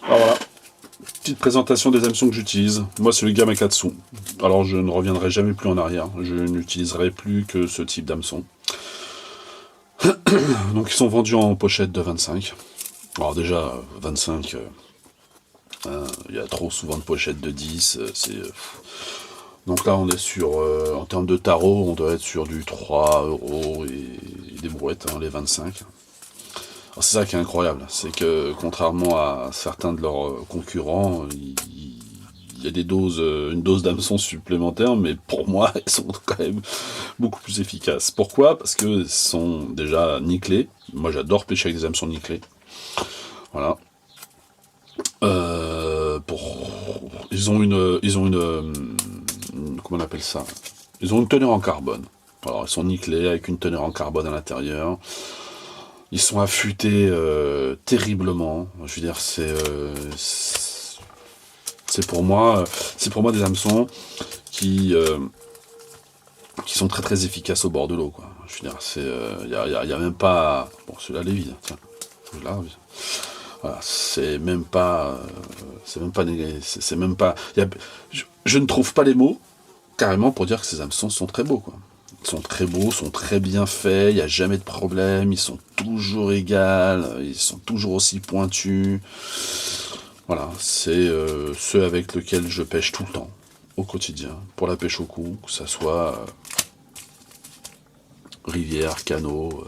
Alors voilà, petite présentation des hameçons que j'utilise. Moi, c'est le Gamakatsu. Alors, je ne reviendrai jamais plus en arrière. Je n'utiliserai plus que ce type d'hameçon. Donc, ils sont vendus en pochette de 25. Alors déjà, 25, il y a trop souvent de pochettes de 10. Donc là, on est sur, en termes de tarot, on doit être sur du 3 euros et des brouettes, hein, les 25. C'est ça qui est incroyable, c'est que contrairement à certains de leurs concurrents, il y a des doses, une dose d'hameçon supplémentaire, mais pour moi, elles sont quand même beaucoup plus efficaces. Pourquoi? Parce que sont déjà nickelés. Moi, j'adore pêcher avec des hameçons nickelés. Voilà. Comment on appelle ça? Ils ont une teneur en carbone. Alors, ils sont nickelés avec une teneur en carbone à l'intérieur. Ils sont affûtés terriblement. Je veux dire, c'est pour moi des hameçons qui sont très très efficaces au bord de l'eau, quoi. Je veux dire, y a même pas. Bon, celui-là, il est vide. Tiens, là, voilà, c'est même pas, je ne trouve pas les mots carrément pour dire que ces hameçons sont très beaux, quoi. Ils sont très beaux, sont très bien faits, il n'y a jamais de problème, ils sont toujours égaux, ils sont toujours aussi pointus. Voilà, c'est ceux avec lesquels je pêche tout le temps, au quotidien, pour la pêche au cou, que ça soit rivière, canot,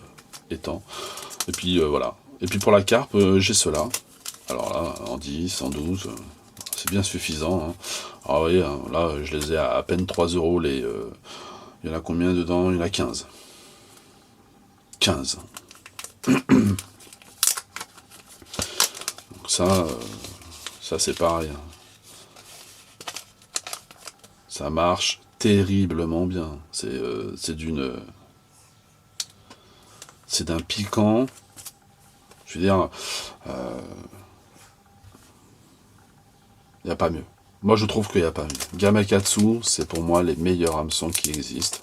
étang. Et puis voilà. Et puis pour la carpe, j'ai ceux-là. Alors là, en 10, en 12, c'est bien suffisant. Hein. Alors vous voyez, hein, là, je les ai à peine 3 euros les... il y en a combien dedans? Il y en a 15. 15. Donc ça c'est pareil. Hein. Ça marche terriblement bien. C'est d'un piquant. Je veux dire, il n'y a pas mieux. Moi, je trouve qu'il n'y a pas mieux. Gamakatsu, c'est pour moi les meilleurs hameçons qui existent.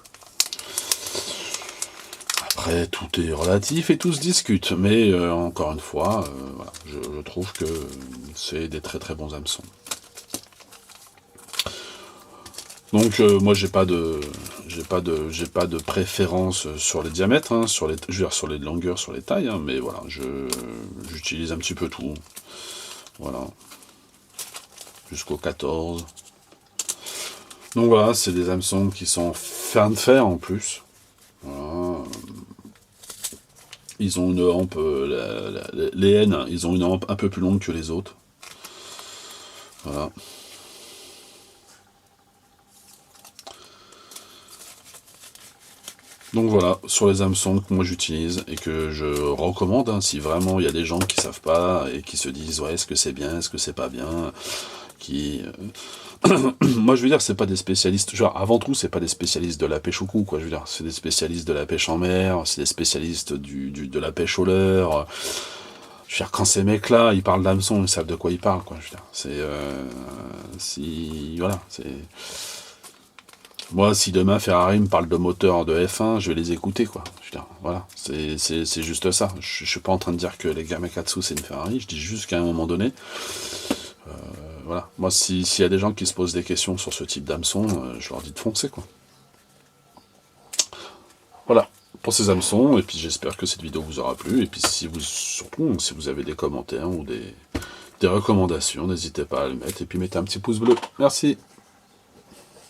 Après, tout est relatif et tout se discute. Mais encore une fois, voilà, je trouve que c'est des très très bons hameçons. Donc moi j'ai pas de préférence sur les diamètres, hein, je veux dire sur les longueurs, sur les tailles, hein, mais voilà, j'utilise un petit peu tout. Voilà. Jusqu'au 14. Donc voilà, c'est des hameçons qui sont fins de fer en plus. Voilà. Ils ont une hampe, les N, ils ont une hampe un peu plus longue que les autres. Voilà. Donc voilà, sur les hameçons que moi j'utilise et que je recommande, hein, si vraiment il y a des gens qui savent pas et qui se disent ouais, est-ce que c'est bien, est-ce que c'est pas bien, moi je veux dire, c'est pas des spécialistes, genre avant tout c'est pas des spécialistes de la pêche au cou, quoi, je veux dire, c'est des spécialistes de la pêche en mer, c'est des spécialistes de la pêche au leurre. Je veux dire, quand ces mecs-là, ils parlent d'hameçon, ils savent de quoi ils parlent, quoi, je veux dire, voilà, c'est... Moi, si demain Ferrari me parle de moteur de F1, je vais les écouter, quoi. Je veux dire, voilà, c'est juste ça. Je suis pas en train de dire que les Gamakatsu c'est une Ferrari, je dis juste qu'à un moment donné, voilà. Moi, s'il y a des gens qui se posent des questions sur ce type d'hameçon, je leur dis de foncer, quoi. Voilà, pour ces hameçons, et puis j'espère que cette vidéo vous aura plu, et puis surtout, si vous avez des commentaires ou des recommandations, n'hésitez pas à le mettre, et puis mettez un petit pouce bleu. Merci.